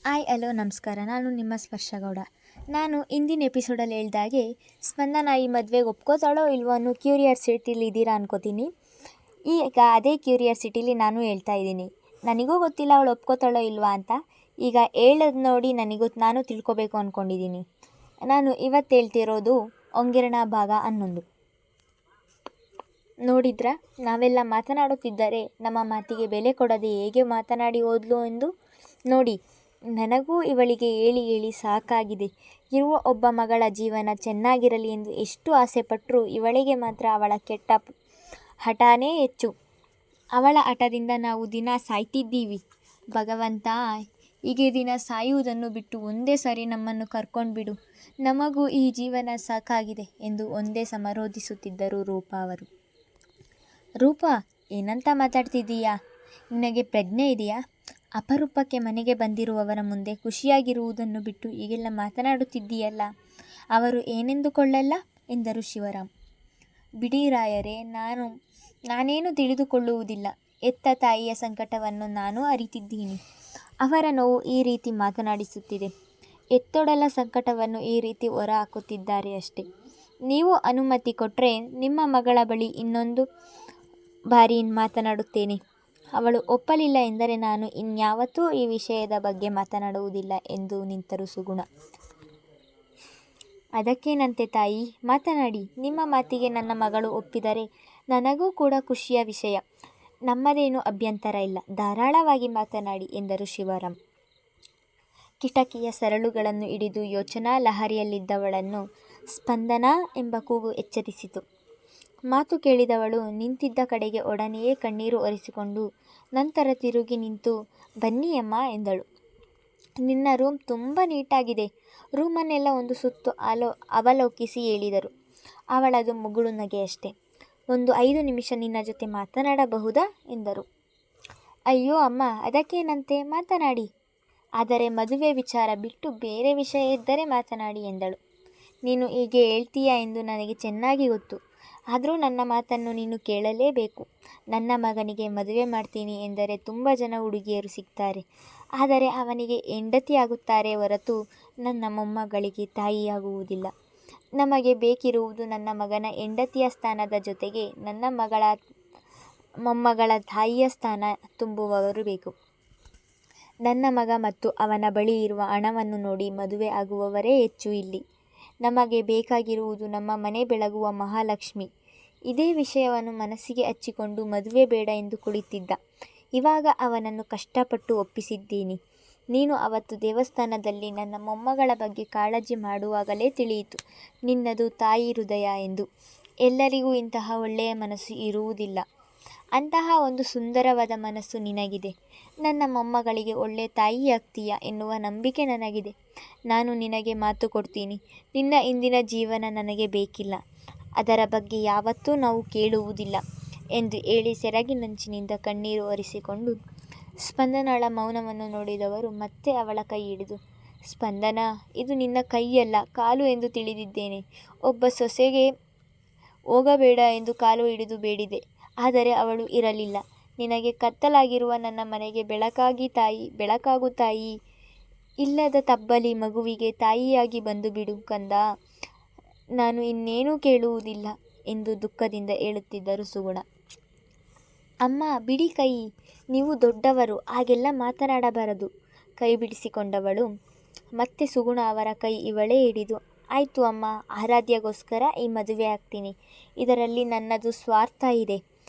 Hello ನಮಸ್ಕಾರ. ನಾನು ನಿಮ್ಮ ಸ್ಪರ್ಶಗೌಡ. ನಾನು ಇಂದಿನ ಎಪಿಸೋಡಲ್ಲಿ ಹೇಳ್ದಾಗೆ ಸ್ಪಂದನ ಈ ಮದುವೆಗೆ ಒಪ್ಕೋತಾಳೋ ಇಲ್ವೋ ಅನ್ನೋ ಕ್ಯೂರಿಯಾಸಿಟಿಲಿ ಇದ್ದೀರಾ ಅನ್ಕೋತೀನಿ. ಈಗ ಅದೇ ಕ್ಯೂರಿಯಾಸಿಟಿಲಿ ನಾನು ಹೇಳ್ತಾ ಇದ್ದೀನಿ. ನನಗೂ ಗೊತ್ತಿಲ್ಲ ಅವಳು ಒಪ್ಕೋತಾಳೋ ಇಲ್ವಾ ಅಂತ. ಈಗ ಹೇಳೋದು ನೋಡಿ ನಾನು ತಿಳ್ಕೊಬೇಕು ಅಂದ್ಕೊಂಡಿದ್ದೀನಿ. ನಾನು ಇವತ್ತು ಹೇಳ್ತಿರೋದು ಒಂಗಿರಣ ಭಾಗ 11. ನೋಡಿದ್ರಾ, ನಾವೆಲ್ಲ ಮಾತನಾಡುತ್ತಿದ್ದರೆ ನಮ್ಮ ಮಾತಿಗೆ ಬೆಲೆ ಕೊಡದೆ ಹೇಗೆ ಮಾತನಾಡಿ ಹೋದ್ಲು ಎಂದು. ನೋಡಿ, ನನಗೂ ಇವಳಿಗೆ ಹೇಳಿ ಸಾಕಾಗಿದೆ. ಇರುವ ಒಬ್ಬ ಮಗಳ ಜೀವನ ಚೆನ್ನಾಗಿರಲಿ ಎಂದು ಎಷ್ಟು ಆಸೆಪಟ್ಟರೂ ಇವಳಿಗೆ ಮಾತ್ರ ಅವಳ ಕೆಟ್ಟ ಹಠನೇ ಹೆಚ್ಚು. ಅವಳ ಹಠದಿಂದ ನಾವು ದಿನ ಸಾಯ್ತಿದ್ದೀವಿ. ಭಗವಂತ, ಹೀಗೆ ದಿನ ಸಾಯುವುದನ್ನು ಬಿಟ್ಟು ಒಂದೇ ಸಾರಿ ನಮ್ಮನ್ನು ಕರ್ಕೊಂಡ್ಬಿಡು. ನಮಗೂ ಈ ಜೀವನ ಸಾಕಾಗಿದೆ ಎಂದು ಒಂದೇ ಸಮರೋಧಿಸುತ್ತಿದ್ದರು ರೂಪಾ ಅವರು. ರೂಪಾ, ಏನಂತ ಮಾತಾಡ್ತಿದ್ದೀಯಾ? ನಿನಗೆ ಪ್ರಜ್ಞೆ ಇದೆಯಾ? ಅಪರೂಪಕ್ಕೆ ಮನೆಗೆ ಬಂದಿರುವವರ ಮುಂದೆ ಖುಷಿಯಾಗಿರುವುದನ್ನು ಬಿಟ್ಟು ಹೀಗೆಲ್ಲ ಮಾತನಾಡುತ್ತಿದ್ದೀಯಲ್ಲ. ಅವರು ಏನೆಂದುಕೊಳ್ಳಲ್ಲ ಎಂದರು ಶಿವರಾಮ್. ಬಿಡಿ ರಾಯರೇ, ನಾನೇನು ತಿಳಿದುಕೊಳ್ಳುವುದಿಲ್ಲ. ಎತ್ತ ತಾಯಿಯ ಸಂಕಟವನ್ನು ನಾನು ಅರಿತಿದ್ದೀನಿ. ಅವರ ನೋವು ಈ ರೀತಿ ಮಾತನಾಡಿಸುತ್ತಿದೆ. ಎತ್ತೊಡಲ ಸಂಕಟವನ್ನು ಈ ರೀತಿ ಹೊರ ಹಾಕುತ್ತಿದ್ದಾರೆ ಅಷ್ಟೇ. ನೀವು ಅನುಮತಿ ಕೊಟ್ಟರೆ ನಿಮ್ಮ ಮಗಳ ಬಳಿ ಇನ್ನೊಂದು ಬಾರಿ ಮಾತನಾಡುತ್ತೇನೆ. ಅವಳು ಒಪ್ಪಲಿಲ್ಲ ಎಂದರೆ ನಾನು ಇನ್ಯಾವತ್ತೂ ಈ ವಿಷಯದ ಬಗ್ಗೆ ಮಾತನಾಡುವುದಿಲ್ಲ ಎಂದು ನಿಂತರು ಸುಗುಣ. ಅದಕ್ಕೇನಂತೆ ತಾಯಿ, ಮಾತನಾಡಿ. ನಿಮ್ಮ ಮಾತಿಗೆ ನನ್ನ ಮಗಳು ಒಪ್ಪಿದರೆ ನನಗೂ ಕೂಡ ಖುಷಿಯ ವಿಷಯ. ನಮ್ಮದೇನು ಅಭ್ಯಂತರ ಇಲ್ಲ. ಧಾರಾಳವಾಗಿ ಮಾತನಾಡಿ ಎಂದರು ಶಿವರಾಮ್. ಕಿಟಕಿಯ ಸರಳುಗಳನ್ನು ಹಿಡಿದು ಯೋಚನಾ ಲಹರಿಯಲ್ಲಿದ್ದವಳನ್ನು ಸ್ಪಂದನಾ ಎಂಬ ಕೂಗು ಎಚ್ಚರಿಸಿತು. ಮಾತು ಕೇಳಿದವಳು ನಿಂತಿದ್ದ ಕಡೆಗೆ ಒಡನೆಯೇ ಕಣ್ಣೀರು ಒರೆಸಿಕೊಂಡು ನಂತರ ತಿರುಗಿ ನಿಂತು, ಬನ್ನಿ ಅಮ್ಮ ಎಂದಳು. ನಿನ್ನ ರೂಮ್ ತುಂಬ ನೀಟಾಗಿದೆ. ರೂಮನ್ನೆಲ್ಲ ಒಂದು ಸುತ್ತು ಅವಲೋಕಿಸಿ ಹೇಳಿದರು. ಅವಳದು ಮುಗುಳು ನಗೆಯಷ್ಟೇ. ಒಂದು 5 ನಿಮಿಷ ನಿನ್ನ ಜೊತೆ ಮಾತನಾಡಬಹುದಾ ಎಂದರು. ಅಯ್ಯೋ ಅಮ್ಮ, ಅದಕ್ಕೇನಂತೆ, ಮಾತನಾಡಿ. ಆದರೆ ಮದುವೆ ವಿಚಾರ ಬಿಟ್ಟು ಬೇರೆ ವಿಷಯ ಇದ್ದರೆ ಮಾತನಾಡಿ ಎಂದಳು. ನೀನು ಹೀಗೆ ಹೇಳ್ತೀಯಾ ಎಂದು ನನಗೆ ಚೆನ್ನಾಗಿ ಗೊತ್ತು. ಆದರೂ ನನ್ನ ಮಾತನ್ನು ನೀನು ಕೇಳಲೇಬೇಕು. ನನ್ನ ಮಗನಿಗೆ ಮದುವೆ ಮಾಡ್ತೀನಿ ಎಂದರೆ ತುಂಬ ಜನ ಹುಡುಗಿಯರು ಸಿಗ್ತಾರೆ. ಆದರೆ ಅವನಿಗೆ ಹೆಂಡತಿ ಆಗುತ್ತಾರೆ ಹೊರತು ನನ್ನ ಮೊಮ್ಮಗಳಿಗೆ ತಾಯಿಯಾಗುವುದಿಲ್ಲ. ನಮಗೆ ಬೇಕಿರುವುದು ನನ್ನ ಮಗನ ಹೆಂಡತಿಯ ಸ್ಥಾನದ ಜೊತೆಗೆ ನನ್ನ ಮೊಮ್ಮಗಳ ತಾಯಿಯ ಸ್ಥಾನ ತುಂಬುವವರು ಬೇಕು. ನನ್ನ ಮಗ ಮತ್ತು ಅವನ ಬಳಿ ಇರುವ ಹಣವನ್ನು ನೋಡಿ ಮದುವೆ ಆಗುವವರೇ ಹೆಚ್ಚು ಇಲ್ಲಿ. ನಮಗೆ ಬೇಕಾಗಿರುವುದು ನಮ್ಮ ಮನೆ ಬೆಳಗುವ ಮಹಾಲಕ್ಷ್ಮಿ. ಇದೇ ವಿಷಯವನ್ನು ಮನಸ್ಸಿಗೆ ಹಚ್ಚಿಕೊಂಡು ಮದುವೆ ಬೇಡ ಎಂದು ಕುಳಿತಿದ್ದ. ಇವಾಗ ಅವನನ್ನು ಕಷ್ಟಪಟ್ಟು ಒಪ್ಪಿಸಿದ್ದೀನಿ. ನೀನು ಅವತ್ತು ದೇವಸ್ಥಾನದಲ್ಲಿ ನನ್ನ ಮೊಮ್ಮಗಳ ಬಗ್ಗೆ ಕಾಳಜಿ ಮಾಡುವಾಗಲೇ ತಿಳಿಯಿತು ನಿನ್ನದು ತಾಯಿ ಹೃದಯ ಎಂದು. ಎಲ್ಲರಿಗೂ ಇಂತಹ ಒಳ್ಳೆಯ ಮನಸ್ಸು ಇರುವುದಿಲ್ಲ. ಅಂತಹ ಒಂದು ಸುಂದರವಾದ ಮನಸ್ಸು ನಿನಗಿದೆ. ನನ್ನ ಮೊಮ್ಮಗಳಿಗೆ ಒಳ್ಳೆ ತಾಯಿಯಾಗ್ತೀಯ ಎನ್ನುವ ನಂಬಿಕೆ ನನಗಿದೆ. ನಾನು ನಿನಗೆ ಮಾತು ಕೊಡ್ತೀನಿ, ನಿನ್ನ ಇಂದಿನ ಜೀವನ ನನಗೆ ಬೇಕಿಲ್ಲ. ಅದರ ಬಗ್ಗೆ ಯಾವತ್ತೂ ನಾವು ಕೇಳುವುದಿಲ್ಲ ಎಂದು ಹೇಳಿ ಸೆರಗಿನಂಚಿನಿಂದ ಕಣ್ಣೀರು ಒರೆಸಿಕೊಂಡು ಸ್ಪಂದನಳ ಮೌನವನ್ನು ನೋಡಿದವರು ಮತ್ತೆ ಅವಳ ಕೈ ಹಿಡಿದು, ಸ್ಪಂದನ, ಇದು ನಿನ್ನ ಕೈಯಲ್ಲ ಕಾಲು ಎಂದು ತಿಳಿದಿದ್ದೇನೆ. ಒಬ್ಬ ಸೊಸೆಗೆ ಹೋಗಬೇಡ ಎಂದು ಕಾಲು ಹಿಡಿದು ಬೇಡಿದೆ. ಆದರೆ ಅವಳು ಇರಲಿಲ್ಲ. ನಿನಗೆ ಕತ್ತಲಾಗಿರುವ ನನ್ನ ಮನೆಗೆ ಬೆಳಕಾಗು ತಾಯಿ. ಇಲ್ಲದ ತಬ್ಬಲಿ ಮಗುವಿಗೆ ತಾಯಿಯಾಗಿ ಬಂದು ಬಿಡು ಕಂದ. ನಾನು ಇನ್ನೇನೂ ಕೇಳುವುದಿಲ್ಲ ಎಂದು ದುಃಖದಿಂದ ಹೇಳುತ್ತಿದ್ದರು ಸುಗುಣ. ಅಮ್ಮ, ಬಿಡಿ ಕೈ. ನೀವು ದೊಡ್ಡವರು, ಹಾಗೆಲ್ಲ ಮಾತನಾಡಬಾರದು. ಕೈ ಬಿಡಿಸಿಕೊಂಡವಳು ಮತ್ತೆ ಸುಗುಣ ಅವರ ಕೈ ಇವಳೇ ಹಿಡಿದು, ಆಯಿತು ಅಮ್ಮ, ಆರಾಧ್ಯಗೋಸ್ಕರ ಈ ಮದುವೆ ಆಗ್ತೀನಿ. ಇದರಲ್ಲಿ ನನ್ನದು ಸ್ವಾರ್ಥ ಇದೆ.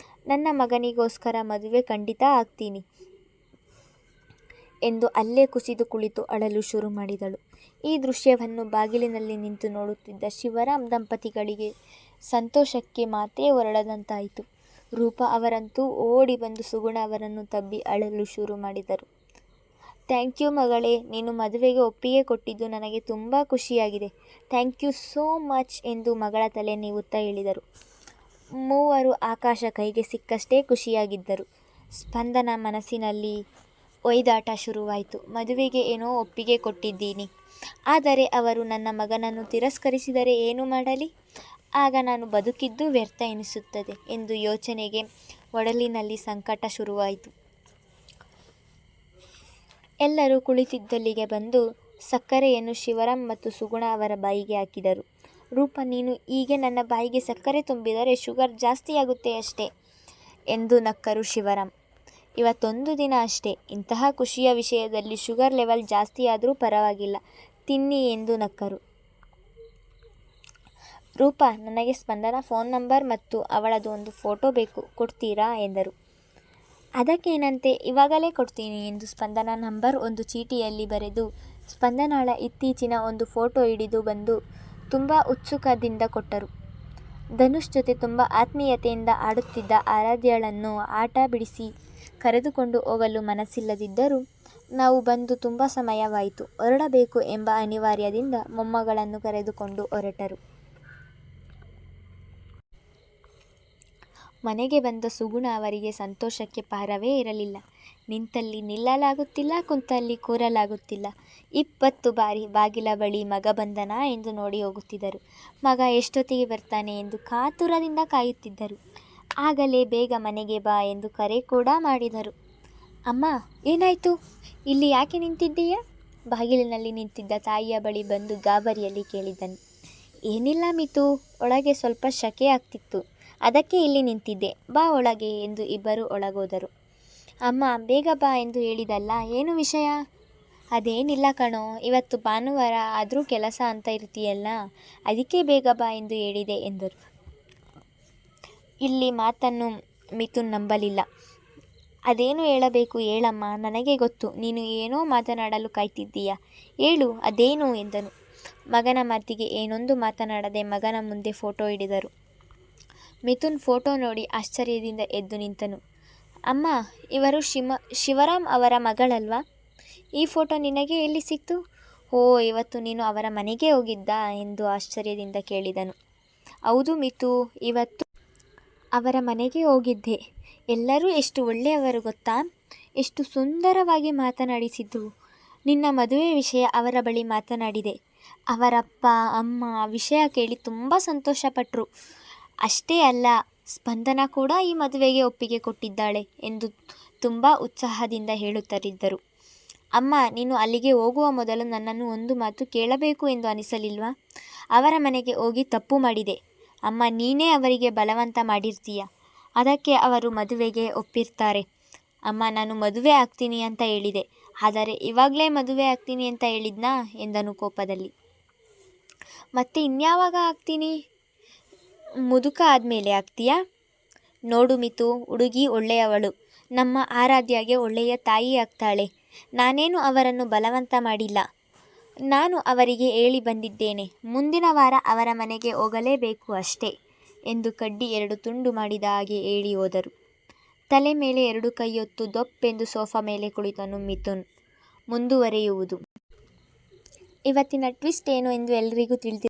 ನನ್ನ ಮಗನಿಗೋಸ್ಕರ ಮದುವೆ ಖಂಡಿತ ಆಗ್ತೀನಿ ಎಂದು ಅಲ್ಲೇ ಕುಸಿದು ಕುಳಿತು ಅಳಲು ಶುರು ಮಾಡಿದಳು. ಈ ದೃಶ್ಯವನ್ನು ಬಾಗಿಲಿನಲ್ಲಿ ನಿಂತು ನೋಡುತ್ತಿದ್ದ ಶಿವರಾಮ್ ದಂಪತಿಗಳಿಗೆ ಸಂತೋಷಕ್ಕೆ ಮಾತೇ ಹೊರಡದಂತಾಯಿತು. ರೂಪಾ ಅವರಂತೂ ಓಡಿ ಬಂದು ಸುಗುಣ ಅವರನ್ನು ತಬ್ಬಿ ಅಳಲು ಶುರು ಮಾಡಿದರು. ಥ್ಯಾಂಕ್ ಯು ಮಗಳೇ, ನೀನು ಮದುವೆಗೆ ಒಪ್ಪಿಗೆ ಕೊಟ್ಟಿದ್ದು ನನಗೆ ತುಂಬ ಖುಷಿಯಾಗಿದೆ. ಥ್ಯಾಂಕ್ ಯು ಸೋ ಮಚ್ ಎಂದು ಮಗಳ ತಲೆ ನೀವುತ್ತಾ ಹೇಳಿದರು. ಮೂವರು ಆಕಾಶ ಕೈಗೆ ಸಿಕ್ಕಷ್ಟೇ ಖುಷಿಯಾಗಿದ್ದರು. ಸ್ಪಂದನ ಮನಸ್ಸಿನಲ್ಲಿ ಒಯ್ದಾಟ ಶುರುವಾಯಿತು. ಮದುವೆಗೆ ಏನೋ ಒಪ್ಪಿಗೆ ಕೊಟ್ಟಿದ್ದೀನಿ. ಆದರೆ ಅವರು ನನ್ನ ಮಗನನ್ನು ತಿರಸ್ಕರಿಸಿದರೆ ಏನು ಮಾಡಲಿ? ಆಗ ನಾನು ಬದುಕಿದ್ದು ವ್ಯರ್ಥ ಎನಿಸುತ್ತದೆ ಎಂದು ಯೋಚನೆಗೆ ಒಡಲಿನಲ್ಲಿ ಸಂಕಟ ಶುರುವಾಯಿತು. ಎಲ್ಲರೂ ಕುಳಿತಿದ್ದಲ್ಲಿಗೆ ಬಂದು ಸಕ್ಕರೆಯನ್ನು ಶಿವರಾಮ್ ಮತ್ತು ಸುಗುಣ ಅವರ ಬಾಯಿಗೆ ಹಾಕಿದರು. ರೂಪ, ನೀನು ಹೀಗೆ ನನ್ನ ಬಾಯಿಗೆ ಸಕ್ಕರೆ ತುಂಬಿದರೆ ಶುಗರ್ ಜಾಸ್ತಿಯಾಗುತ್ತೆ ಅಷ್ಟೇ ಎಂದು ನಕ್ಕರು ಶಿವರಾಮ್. ಇವತ್ತೊಂದು ದಿನ ಅಷ್ಟೇ, ಇಂತಹ ಖುಷಿಯ ವಿಷಯದಲ್ಲಿ ಶುಗರ್ ಲೆವೆಲ್ ಜಾಸ್ತಿಯಾದರೂ ಪರವಾಗಿಲ್ಲ, ತಿನ್ನಿ ಎಂದು ನಕ್ಕರು. ರೂಪ, ನನಗೆ ಸ್ಪಂದನ ಫೋನ್ ನಂಬರ್ ಮತ್ತು ಅವಳದು ಒಂದು ಫೋಟೋ ಬೇಕು, ಕೊಡ್ತೀರಾ ಎಂದರು. ಅದಕ್ಕೇನಂತೆ, ಇವಾಗಲೇ ಕೊಡ್ತೀನಿ ಎಂದು ಸ್ಪಂದನ ನಂಬರ್ ಒಂದು ಚೀಟಿಯಲ್ಲಿ ಬರೆದು ಸ್ಪಂದನಾಳ ಇತ್ತೀಚಿನ ಒಂದು ಫೋಟೋ ಹಿಡಿದು ಬಂದು ತುಂಬ ಉತ್ಸುಕದಿಂದ ಕೊಟ್ಟರು. ಧನುಷ್ ಜೊತೆ ತುಂಬ ಆತ್ಮೀಯತೆಯಿಂದ ಆಡುತ್ತಿದ್ದ ಆರಾಧ್ಯಳನ್ನು ಆಟ ಬಿಡಿಸಿ ಕರೆದುಕೊಂಡು ಹೋಗಲು ಮನಸ್ಸಿಲ್ಲದಿದ್ದರೂ ನಾವು ಬಂದು ತುಂಬ ಸಮಯವಾಯಿತು, ಹೊರಡಬೇಕು ಎಂಬ ಅನಿವಾರ್ಯದಿಂದ ಮೊಮ್ಮಗಳನ್ನು ಕರೆದುಕೊಂಡು ಹೊರಟರು. ಮನೆಗೆ ಬಂದ ಸುಗುಣ ಅವರಿಗೆ ಸಂತೋಷಕ್ಕೆ ಪಾರವೇ ಇರಲಿಲ್ಲ. ನಿಂತಲ್ಲಿ ನಿಲ್ಲಲಾಗುತ್ತಿಲ್ಲ, ಕುಂತಲ್ಲಿ ಕೂರಲಾಗುತ್ತಿಲ್ಲ. 20 ಬಾರಿ ಬಾಗಿಲ ಬಳಿ ಮಗ ಬಂದನಾ ಎಂದು ನೋಡಿ ಹೋಗುತ್ತಿದ್ದರು. ಮಗ ಎಷ್ಟೊತ್ತಿಗೆ ಬರ್ತಾನೆ ಎಂದು ಕಾತುರದಿಂದ ಕಾಯುತ್ತಿದ್ದರು. ಆಗಲೇ ಬೇಗ ಮನೆಗೆ ಬಾ ಎಂದು ಕರೆ ಕೂಡ ಮಾಡಿದರು. ಅಮ್ಮ, ಏನಾಯಿತು, ಇಲ್ಲಿ ಯಾಕೆ ನಿಂತಿದ್ದೀಯಾ? ಬಾಗಿಲಿನಲ್ಲಿ ನಿಂತಿದ್ದ ತಾಯಿಯ ಬಳಿ ಬಂದು ಗಾಬರಿಯಲ್ಲಿ ಕೇಳಿದನು. ಏನಿಲ್ಲ ಮಿತು, ಒಳಗೆ ಸ್ವಲ್ಪ ಶಕೆ ಆಗ್ತಿತ್ತು, ಅದಕ್ಕೆ ಇಲ್ಲಿ ನಿಂತಿದ್ದೆ, ಬಾ ಒಳಗೆ ಎಂದು ಇಬ್ಬರು ಒಳಗೋದರು. ಅಮ್ಮ, ಬೇಗ ಬಾ ಎಂದು ಹೇಳಿದಲ್ಲ, ಏನು ವಿಷಯ? ಅದೇನಿಲ್ಲ ಕಣೋ, ಇವತ್ತು ಭಾನುವಾರ ಆದರೂ ಕೆಲಸ ಅಂತ ಇರ್ತೀಯಲ್ಲ, ಅದಕ್ಕೆ ಬೇಗ ಬಾ ಎಂದು ಹೇಳಿದೆ ಎಂದರು. ಇಲ್ಲಿ ಮಾತನ್ನು ಮಿಥುನ್ ನಂಬಲಿಲ್ಲ. ಅದೇನು ಹೇಳಬೇಕು ಹೇಳಮ್ಮ, ನನಗೆ ಗೊತ್ತು, ನೀನು ಏನೋ ಮಾತನಾಡಲು ಕಾಯ್ತಿದ್ದೀಯ, ಹೇಳು ಅದೇನು ಎಂದನು. ಮಗನ ಮಾತಿಗೆ ಏನೊಂದು ಮಾತನಾಡದೆ ಮಗನ ಮುಂದೆ ಫೋಟೋ ಹಿಡಿದರು. ಮಿಥುನ್ ಫೋಟೋ ನೋಡಿ ಆಶ್ಚರ್ಯದಿಂದ ಎದ್ದು ನಿಂತನು. ಅಮ್ಮ, ಇವರು ಶಿವರಾಮ್ ಅವರ ಮಗಳಲ್ವಾ? ಈ ಫೋಟೋ ನಿನಗೆ ಎಲ್ಲಿ ಸಿಕ್ತು? ಓ, ಇವತ್ತು ನೀನು ಅವರ ಮನೆಗೆ ಹೋಗಿದ್ದ ಎಂದು ಆಶ್ಚರ್ಯದಿಂದ ಕೇಳಿದನು. ಹೌದು ಮಿತು, ಇವತ್ತು ಅವರ ಮನೆಗೆ ಹೋಗಿದ್ದೆ. ಎಲ್ಲರೂ ಎಷ್ಟು ಒಳ್ಳೆಯವರು ಗೊತ್ತಾ, ಎಷ್ಟು ಸುಂದರವಾಗಿ ಮಾತನಾಡಿಸಿದ್ರು. ನಿನ್ನ ಮದುವೆ ವಿಷಯ ಅವರ ಬಳಿ ಮಾತನಾಡಿದೆ. ಅವರಪ್ಪ ಅಮ್ಮ ವಿಷಯ ಕೇಳಿ ತುಂಬ ಸಂತೋಷಪಟ್ಟರು. ಅಷ್ಟೇ ಅಲ್ಲ, ಸ್ಪಂದನ ಕೂಡ ಈ ಮದುವೆಗೆ ಒಪ್ಪಿಗೆ ಕೊಟ್ಟಿದ್ದಾಳೆ ಎಂದು ತುಂಬ ಉತ್ಸಾಹದಿಂದ ಹೇಳುತ್ತರಿದ್ದರು. ಅಮ್ಮ, ನೀನು ಅಲ್ಲಿಗೆ ಹೋಗುವ ಮೊದಲು ನನ್ನನ್ನು ಒಂದು ಮಾತು ಕೇಳಬೇಕು ಎಂದು ಅನಿಸಲಿಲ್ವಾ? ಅವರ ಮನೆಗೆ ಹೋಗಿ ತಪ್ಪು ಮಾಡಿದೆ ಅಮ್ಮ, ನೀನೇ ಅವರಿಗೆ ಬಲವಂತ ಮಾಡಿರ್ತೀಯ, ಅದಕ್ಕೆ ಅವರು ಮದುವೆಗೆ ಒಪ್ಪಿರ್ತಾರೆ. ಅಮ್ಮ, ನಾನು ಮದುವೆ ಆಗ್ತೀನಿ ಅಂತ ಹೇಳಿದೆ, ಆದರೆ ಇವಾಗಲೇ ಮದುವೆ ಆಗ್ತೀನಿ ಅಂತ ಹೇಳಿದ್ನಾ ಎಂದನು ಕೋಪದಲ್ಲಿ. ಮತ್ತೆ ಇನ್ಯಾವಾಗ ಆಗ್ತೀನಿ? ಮುದುಕ ಆದಮೇಲೆ ಆಗ್ತೀಯಾ? ನೋಡು ಮಿತು, ಹುಡುಗಿ ಒಳ್ಳೆಯವಳು, ನಮ್ಮ ಆರಾಧ್ಯಗೆ ಒಳ್ಳೆಯ ತಾಯಿ ಆಗ್ತಾಳೆ. ನಾನೇನು ಅವರನ್ನು ಬಲವಂತ ಮಾಡಿಲ್ಲ, ನಾನು ಅವರಿಗೆ ಹೇಳಿ ಬಂದಿದ್ದೇನೆ, ಮುಂದಿನ ವಾರ ಅವರ ಮನೆಗೆ ಹೋಗಲೇಬೇಕು ಅಷ್ಟೇ ಎಂದು ಕಡ್ಡಿ 2 ತುಂಡು ಮಾಡಿದ ಹಾಗೆ ಹೇಳಿ ಹೋದರು. ತಲೆ ಮೇಲೆ 2 ಕೈಯೊತ್ತು ದೊಪ್ಪೆಂದು ಸೋಫಾ ಮೇಲೆ ಕುಳಿತನು ಮಿಥುನ್. ಮುಂದುವರೆಯುವುದು. ಇವತ್ತಿನ ಟ್ವಿಸ್ಟ್ ಏನು ಎಂದು ಎಲ್ಲರಿಗೂ ತಿಳಿದಿದೆ.